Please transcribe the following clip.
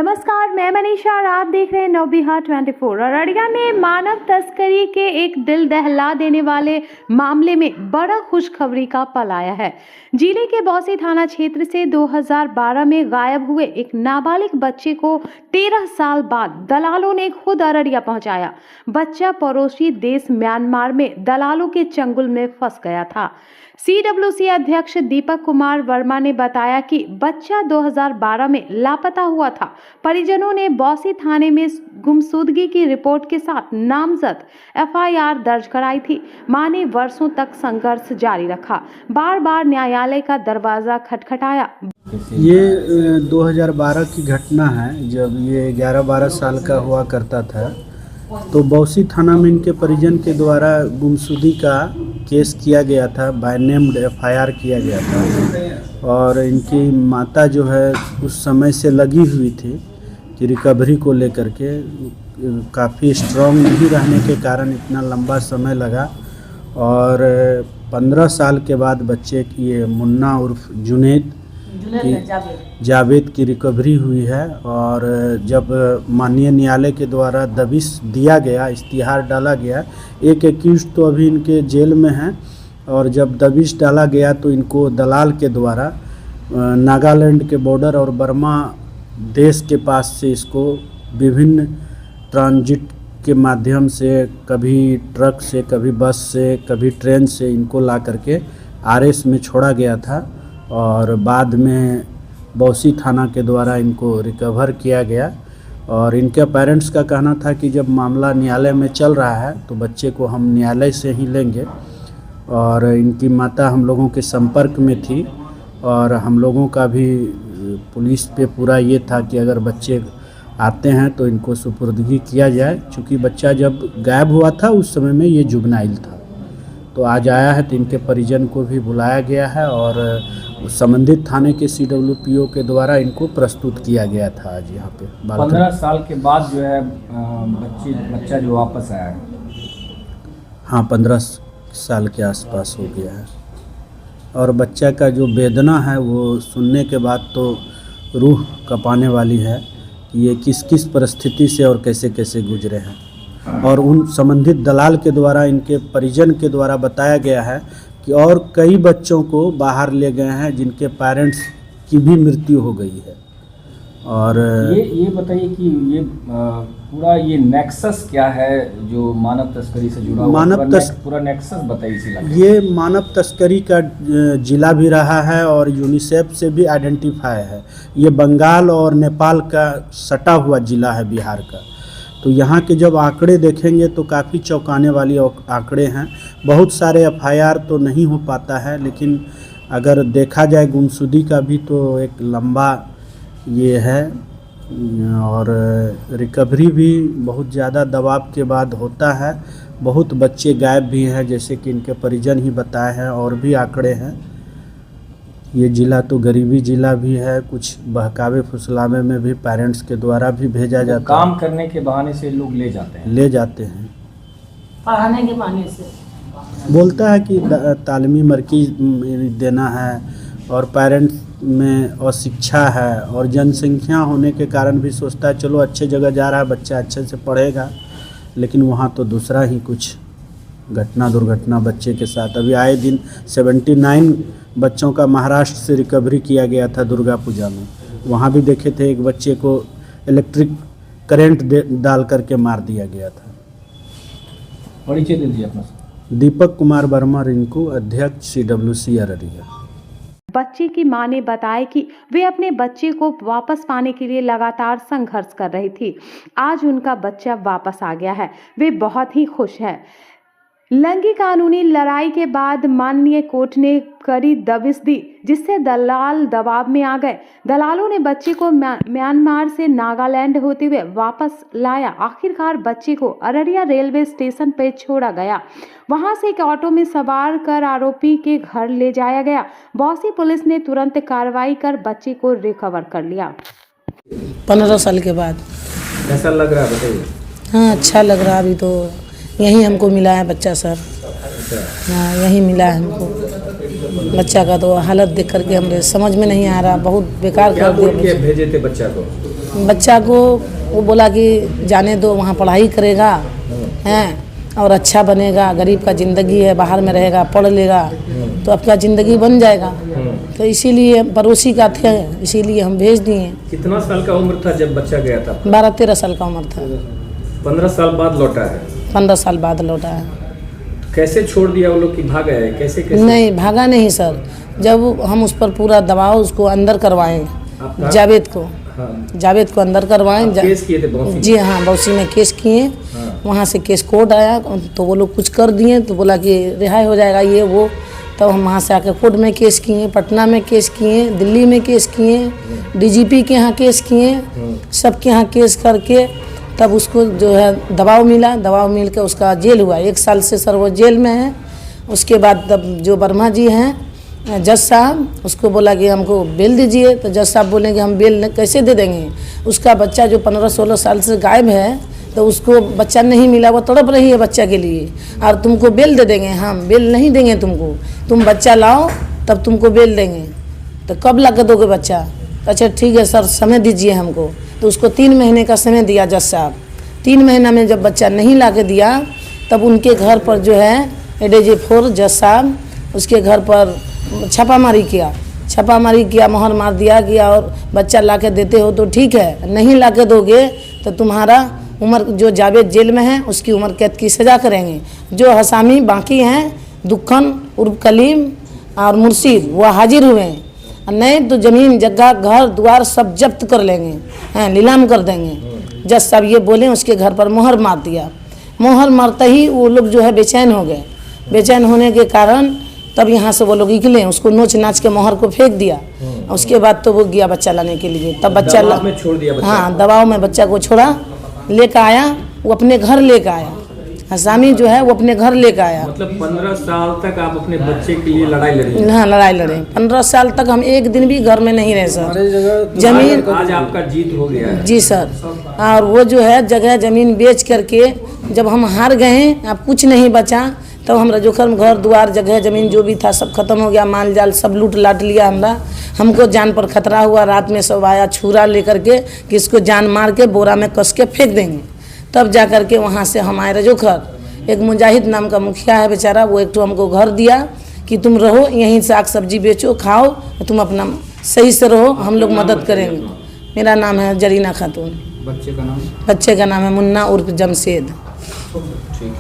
नमस्कार, मैं मनीषा और आप देख रहे हैं नवबिहार 24। अररिया में मानव तस्करी के एक दिल दहला देने वाले मामले में बड़ा खुशखबरी का पल आया है। जिले के बौंसी थाना क्षेत्र से 2012 में गायब हुए एक नाबालिग बच्चे को 13 साल बाद दलालों ने खुद अररिया पहुंचाया। बच्चा पड़ोसी देश म्यांमार में दलालों के चंगुल में फंस गया था। CWC अध्यक्ष दीपक कुमार वर्मा ने बताया कि बच्चा 2012 में लापता हुआ था। परिजनों ने बौंसी थाने में गुमशुदगी की रिपोर्ट के साथ नामजद FIR दर्ज कराई थी। मां ने वर्षों तक संघर्ष जारी रखा, बार बार न्यायालय का दरवाजा खटखटाया। ये 2012 की घटना है, जब ये 11-12 साल का हुआ करता था, तो बौंसी थाना में इनके परिजन के द्वारा गुमशुदगी का केस किया गया था, बाय नेम्ड FIR किया गया था। और इनकी माता जो है उस समय से लगी हुई थी कि रिकवरी को लेकर के, काफ़ी स्ट्रॉन्ग नहीं रहने के कारण इतना लंबा समय लगा। और 15 साल के बाद बच्चे की, ये मुन्ना उर्फ जावेद की रिकवरी हुई है। और जब माननीय न्यायालय के द्वारा दबिश दिया गया, इश्तिहार डाला गया, एक एक्यूज तो अभी इनके जेल में हैं, और जब दबिश डाला गया तो इनको दलाल के द्वारा नागालैंड के बॉर्डर और बर्मा देश के पास से इसको विभिन्न ट्रांजिट के माध्यम से, कभी ट्रक से, कभी बस से, कभी ट्रेन से इनको ला करके RS में छोड़ा गया था। और बाद में बौंसी थाना के द्वारा इनको रिकवर किया गया। और इनके पेरेंट्स का कहना था कि जब मामला न्यायालय में चल रहा है तो बच्चे को हम न्यायालय से ही लेंगे। और इनकी माता हम लोगों के संपर्क में थी, और हम लोगों का भी पुलिस पे पूरा ये था कि अगर बच्चे आते हैं तो इनको सुपुर्दगी किया जाए। चूँकि बच्चा जब गायब हुआ था उस समय में ये जुवेनाइल था, तो आज आया है तो इनके परिजन को भी बुलाया गया है और संबंधित थाने के CWPO के द्वारा इनको प्रस्तुत किया गया था आज यहाँ पे। 15 साल के बाद जो है बच्चा जो वापस आया है। हाँ, 15 साल के आसपास हो गया है। और बच्चा का जो वेदना है वो सुनने के बाद तो रूह कँपाने वाली है कि ये किस किस परिस्थिति से और कैसे कैसे गुजरे हैं। और उन संबंधित दलाल के द्वारा, इनके परिजन के द्वारा बताया गया है कि और कई बच्चों को बाहर ले गए हैं जिनके पेरेंट्स की भी मृत्यु हो गई है। और ये बताइए कि ये पूरा ये नेक्सस क्या है जो मानव तस्करी से जुड़ा हुआ? पूरा नेक्सस बताइए। ये मानव तस्करी का जिला भी रहा है और यूनिसेफ से भी आइडेंटिफाई है। ये बंगाल और नेपाल का सटा हुआ जिला है बिहार का। तो यहाँ के जब आंकड़े देखेंगे तो काफ़ी चौंकाने वाली आंकड़े हैं। बहुत सारे FIR तो नहीं हो पाता है, लेकिन अगर देखा जाए गुमशुदगी का भी तो एक लंबा ये है। और रिकवरी भी बहुत ज़्यादा दबाव के बाद होता है। बहुत बच्चे गायब भी हैं, जैसे कि इनके परिजन ही बताए हैं, और भी आंकड़े हैं। ये ज़िला तो गरीबी ज़िला भी है, कुछ बहकावे फुसलावे में भी पेरेंट्स के द्वारा भी भेजा जाता है। काम करने के बहाने से लोग ले जाते हैं पढ़ाने के बहाने से। बोलता है कि तालीमी मरकज़ देना है, और पेरेंट्स में अशिक्षा है, और जनसंख्या होने के कारण भी सोचता है चलो अच्छे जगह जा रहा है बच्चा, अच्छे से पढ़ेगा, लेकिन वहाँ तो दूसरा ही कुछ दुर्घटना बच्चे के साथ। अभी आए दिन 79 बच्चों का महाराष्ट्र से रिकवरी किया गया था दुर्गा पूजा में। वहाँ भी देखे थे एक बच्चे को इलेक्ट्रिक करंट डाल करके मार दिया गया था। परिचय दे दीजिए अपना। दीपक कुमार वर्मा, रिंकू, अध्यक्ष CWC अररिया। बच्चे की मां ने बताया कि वे अपने बच्चे को वापस पाने के लिए लगातार संघर्ष कर रही थी। आज उनका बच्चा वापस आ गया है, वे बहुत ही खुश हैं। लंगी कानूनी लड़ाई के बाद माननीय कोर्ट ने कड़ी दबिश दी, जिससे दलाल दबाव में आ गए। दलालों ने बच्चे को म्यांमार से नागालैंड होते हुए वापस लाया। आखिरकार बच्चे को अररिया रेलवे स्टेशन पर छोड़ा गया। वहां से एक ऑटो में सवार कर आरोपी के घर ले जाया गया। बौंसी पुलिस ने तुरंत कार्रवाई कर बच्चे को रिकवर कर लिया। 15 साल के बाद कैसा लग रहा है बताइए? हाँ, अच्छा लग रहा। अभी तो यहीं हमको मिला है बच्चा सर। हाँ, यहीं मिला है हमको। बच्चा का तो हालत देख करके हमरे समझ में नहीं आ रहा, बहुत बेकार क्या कर बोल के दिया भेजे थे बच्चा को? बच्चा को। वो बोला कि जाने दो, वहाँ पढ़ाई करेगा हैं और अच्छा बनेगा, गरीब का ज़िंदगी है, बाहर में रहेगा, पढ़ लेगा तो आपका ज़िंदगी बन जाएगा। तो इसीलिए पड़ोसी का थे, इसीलिए हम भेज दिए। कितना साल का उम्र था जब बच्चा गया था? 12-13 साल का उम्र था। 15 साल बाद लौटा है। 15 साल बाद लौटा है। कैसे छोड़ दिया वो लोग कि भाग गए? कैसे कैसे? नहीं भागा नहीं सर, जब हम उस पर पूरा दबाव उसको अंदर करवाएं, आपका? जावेद को, हाँ। जावेद को अंदर करवाएं। आप केस किए थे बौसी? जी हाँ, बौसी में केस किए। हाँ। वहाँ से केस कोर्ट आया तो वो लोग कुछ कर दिए तो बोला कि रिहाई हो जाएगा ये वो। तब हम वहाँ से आकर कोर्ट में केस किए, पटना में केस किए, दिल्ली में केस किए, डीजीपी के यहाँ केस किए, सबके यहाँ केस करके तब उसको जो है दबाव मिला। दबाव मिल के उसका जेल हुआ। 1 साल से सर वो जेल में है। उसके बाद तब जो वर्मा जी हैं जज साहब, उसको बोला कि हमको बेल दीजिए। तो जज साहब बोलेंगे हम बेल कैसे दे देंगे, उसका बच्चा जो 15-16 साल से गायब है तो उसको बच्चा नहीं मिला, वो तड़प रही है बच्चा के लिए, और तुमको बेल दे देंगे। हम बेल नहीं देंगे तुमको, तुम बच्चा लाओ तब तुमको बेल देंगे। तो कब ला के दोगे बच्चा? अच्छा ठीक है सर, समय दीजिए हमको। तो उसको 3 महीने का समय दिया जज साहब। 3 महीना में जब बच्चा नहीं ला के दिया तब उनके घर पर जो है ADG 4 जज साहब उसके घर पर छापामारी किया, मोहर मार दिया कि और बच्चा ला के देते हो तो ठीक है, नहीं ला के दोगे तो तुम्हारा उम्र, जो जावेद जेल में है उसकी उम्र कैद की सज़ा करेंगे। जो हसामी बाकी हैं, दुक्कन उर्फ कलीम और मुर्शीद, वो हाजिर हुए हैं। नहीं तो ज़मीन जगह घर द्वार सब जब्त कर लेंगे, हैं नीलाम कर देंगे। जज साहब ये बोले, उसके घर पर मोहर मार दिया। मोहर मारते ही वो लोग जो है बेचैन हो गए। बेचैन होने के कारण तब यहाँ से वो लोग निकले, उसको नोच नाच के मोहर को फेंक दिया। उसके बाद तो वो गया बच्चा लाने के लिए। तब बच्चा दबाव में छोड़ दिया बच्चा? हाँ, दबाव में बच्चा को छोड़ा, लेकर आया, वो अपने घर लेकर आया। हसामी जो है वो अपने घर लेकर आया। मतलब 15 साल तक आप अपने बच्चे के लिए लड़ाई लड़ी? हाँ, लड़ाई लड़े। 15 साल तक हम एक दिन भी घर में नहीं रहे सर। जमीन आज आपका जीत हो गया है? जी सर। और वो जो है जगह ज़मीन बेच करके जब हम हार गए, अब कुछ नहीं बचा, तब हमरा जोखर घर द्वार जगह ज़मीन जो भी था सब खत्म हो गया। माल जाल सब लूट लाट लिया हमको जान पर खतरा हुआ। रात में सब आया छुरा लेकर के कि इसको जान मार के बोरा में कस के फेंक देंगे। तब जा कर के वहाँ से हम आए रजोखर। एक मुजाहिद नाम का मुखिया है बेचारा, वो एक तो हमको घर दिया कि तुम रहो यहीं, साग सब्जी बेचो खाओ, तुम अपना सही से रहो, हम लोग मदद करेंगे। मेरा नाम है जरीना खातून। बच्चे का नाम? बच्चे का नाम है मुन्ना उर्फ जमशेद। ठीक।